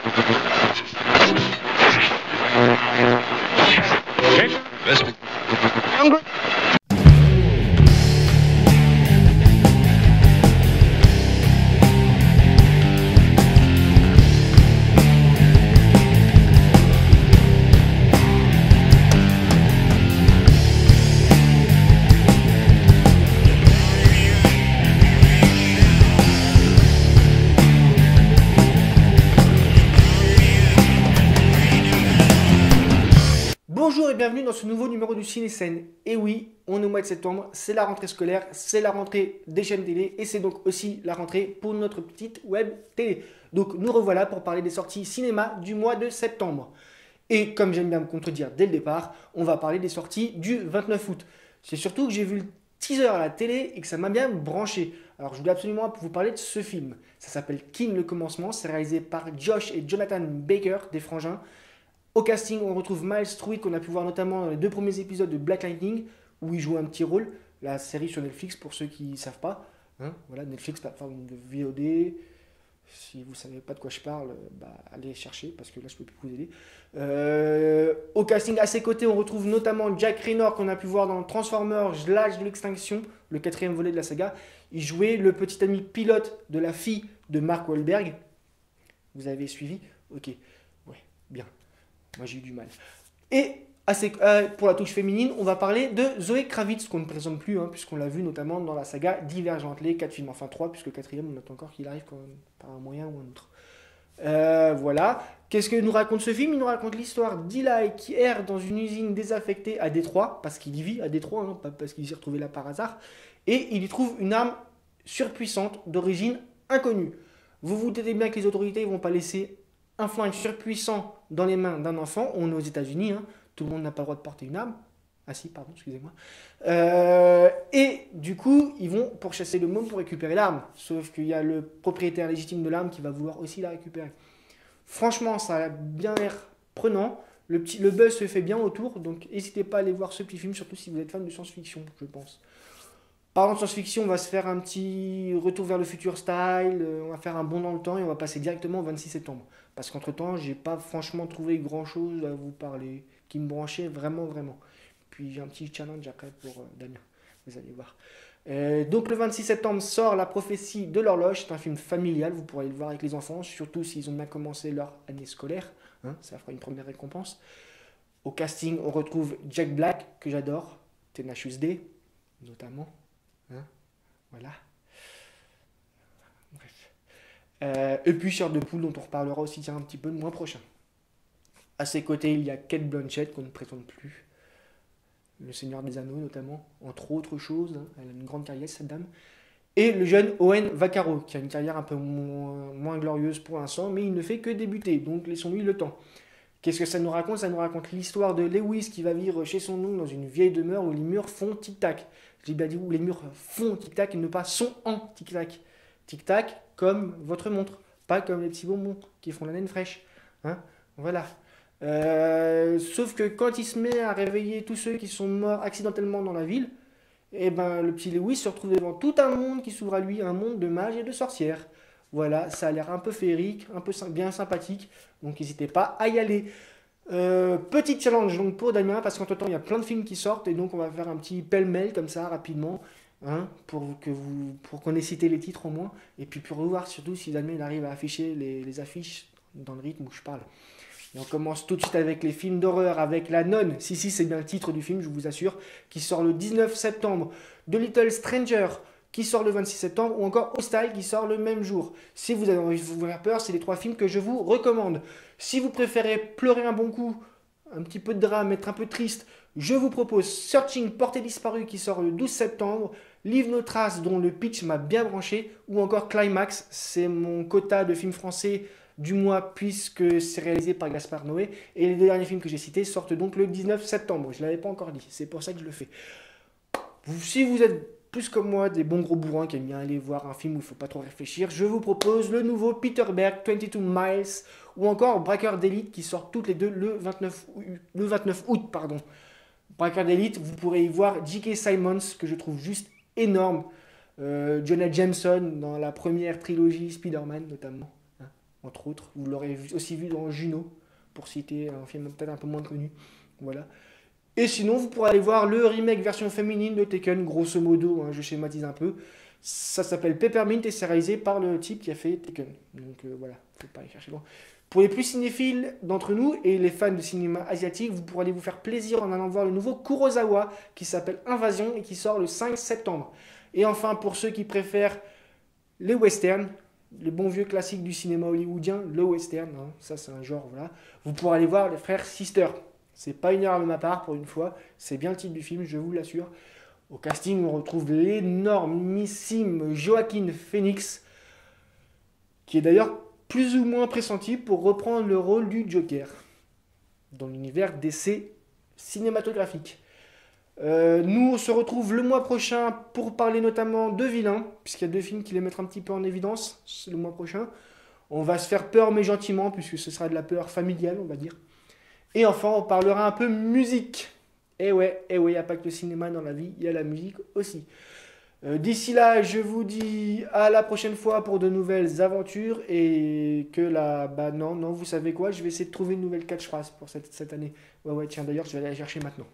Okay, listen. Hungry? Bonjour et bienvenue dans ce nouveau numéro du Ciné-Scène. Et oui, on est au mois de septembre, c'est la rentrée scolaire, c'est la rentrée des chaînes télé et c'est donc aussi la rentrée pour notre petite web télé. Donc nous revoilà pour parler des sorties cinéma du mois de septembre. Et comme j'aime bien me contredire dès le départ, on va parler des sorties du 29 août. C'est surtout que j'ai vu le teaser à la télé et que ça m'a bien branché. Alors je voulais absolument vous parler de ce film. Ça s'appelle Kin le commencement, c'est réalisé par Josh et Jonathan Baker, des frangins. Au casting, on retrouve Miles Truitt qu'on a pu voir notamment dans les 2 premiers épisodes de Black Lightning où il joue un petit rôle, la série sur Netflix pour ceux qui ne savent pas. Voilà, Netflix, plateforme de VOD. Si vous ne savez pas de quoi je parle, allez chercher parce que là je ne peux plus vous aider. Au casting, à ses côtés, on retrouve notamment Jack Raynor qu'on a pu voir dans Transformers, l'âge de l'extinction, le 4e volet de la saga. Il jouait le petit ami pilote de la fille de Mark Wahlberg. Vous avez suivi? Ok, ouais, bien. Moi j'ai eu du mal. Et pour la touche féminine, on va parler de Zoé Kravitz, qu'on ne présente plus, puisqu'on l'a vu notamment dans la saga Divergente, les 4 films, enfin 3, puisque le 4e, on attend encore qu'il arrive quand même, par un moyen ou un autre. Voilà. Qu'est-ce que nous raconte ce film? Il nous raconte l'histoire d'Eli qui erre dans une usine désaffectée à Détroit, parce qu'il y vit à Détroit, pas parce qu'il s'est retrouvé là par hasard, et il y trouve une arme surpuissante d'origine inconnue. Vous vous doutez bien que les autorités ne vont pas laisser un flingue surpuissant dans les mains d'un enfant. On est aux États-Unis, tout le monde n'a pas le droit de porter une arme. Ah si, pardon, excusez-moi. Et du coup, ils vont pourchasser le môme pour récupérer l'arme. Sauf qu'il y a le propriétaire légitime de l'arme qui va vouloir aussi la récupérer. Franchement, ça a bien l'air prenant. Le buzz se fait bien autour, donc n'hésitez pas à aller voir ce petit film, surtout si vous êtes fan de science-fiction, je pense. Parlant de science-fiction, on va se faire un petit retour vers le futur style, on va faire un bond dans le temps et on va passer directement au 26 septembre. Parce qu'entre-temps, j'ai pas franchement trouvé grand-chose à vous parler qui me branchait vraiment. Puis j'ai un petit challenge après pour Damien, vous allez voir. Donc le 26 septembre sort La prophétie de l'horloge, c'est un film familial, vous pourrez le voir avec les enfants, surtout s'ils ont bien commencé leur année scolaire, ça fera une première récompense. Au casting, on retrouve Jack Black, que j'adore, Tenacious D, notamment. Voilà. Bref. Et puis Chair de poule dont on reparlera aussi un petit peu le mois prochain. À ses côtés, il y a Cate Blanchett qu'on ne présente plus. Le Seigneur des Anneaux notamment, entre autres choses. Elle a une grande carrière cette dame. Et le jeune Owen Vaccaro qui a une carrière un peu moins glorieuse pour l'instant, mais il ne fait que débuter, donc laissons-lui le temps. Qu'est-ce que ça nous raconte? Ça nous raconte l'histoire de Lewis qui va vivre chez son oncle dans une vieille demeure où les murs font tic-tac. J'ai bien dit où les murs font tic-tac et ne pas sont en tic-tac. Tic-tac comme votre montre, pas comme les petits bonbons qui font la naine fraîche. Voilà. Sauf que quand il se met à réveiller tous ceux qui sont morts accidentellement dans la ville, le petit Lewis se retrouve devant tout un monde qui s'ouvre à lui, un monde de mages et de sorcières. Voilà, ça a l'air un peu féerique, un peu bien sympathique, donc n'hésitez pas à y aller. Petit challenge donc pour Damien, parce qu'entre temps il y a plein de films qui sortent, et donc on va faire un petit pêle-mêle comme ça rapidement, pour qu'on ait cité les titres au moins, et puis pour voir surtout si Damien il arrive à afficher les affiches dans le rythme où je parle. Et on commence tout de suite avec les films d'horreur, avec La Nonne, si c'est bien le titre du film, je vous assure, qui sort le 19 septembre, The Little Stranger, qui sort le 26 septembre, ou encore Hostile, qui sort le même jour. Si vous avez envie de vous faire peur, c'est les 3 films que je vous recommande. Si vous préférez pleurer un bon coup, un petit peu de drame, être un peu triste, je vous propose Searching Portée disparue, qui sort le 12 septembre, Leave No Trace, dont le pitch m'a bien branché, ou encore Climax, c'est mon quota de films français du mois, puisque c'est réalisé par Gaspard Noé, et les 2 derniers films que j'ai cités sortent donc le 19 septembre. Je ne l'avais pas encore dit, c'est pour ça que je le fais. Si vous êtes plus comme moi, des bons gros bourrins qui aiment bien aller voir un film où il ne faut pas trop réfléchir, je vous propose le nouveau Peter Berg, 22 Miles, ou encore Braqueur d'élite, qui sortent toutes les deux le 29 août. Braqueur d'élite, vous pourrez y voir J.K. Simmons, que je trouve juste énorme, Jonah Jameson dans la première trilogie Spider-Man notamment. entre autres. Vous l'aurez aussi vu dans Juno, pour citer un film peut-être un peu moins connu. Voilà. Et sinon, vous pourrez aller voir le remake version féminine de Tekken, grosso modo, hein, je schématise un peu. Ça s'appelle Peppermint et c'est réalisé par le type qui a fait Tekken. Donc voilà, faut pas aller chercher loin. Pour les plus cinéphiles d'entre nous et les fans de cinéma asiatique, vous pourrez aller vous faire plaisir en allant voir le nouveau Kurosawa qui s'appelle Invasion et qui sort le 5 septembre. Et enfin, pour ceux qui préfèrent les westerns, les bons vieux classiques du cinéma hollywoodien, le western, hein, ça c'est un genre, voilà. Vous pourrez aller voir les frères Sister. C'est pas une erreur de ma part pour une fois, c'est bien le titre du film, je vous l'assure. Au casting, on retrouve l'énormissime Joaquin Phoenix, qui est d'ailleurs plus ou moins pressenti pour reprendre le rôle du Joker dans l'univers DC cinématographique. Nous, on se retrouve le mois prochain pour parler notamment de Vilain, puisqu'il y a 2 films qui les mettent un petit peu en évidence le mois prochain. On va se faire peur, mais gentiment, puisque ce sera de la peur familiale, on va dire. Et enfin, on parlera un peu musique. Il n'y a pas que le cinéma dans la vie, il y a la musique aussi. D'ici là, je vous dis à la prochaine fois pour de nouvelles aventures et que là, non, vous savez quoi, je vais essayer de trouver une nouvelle catchphrase pour cette année. Ouais, tiens, d'ailleurs, je vais aller la chercher maintenant.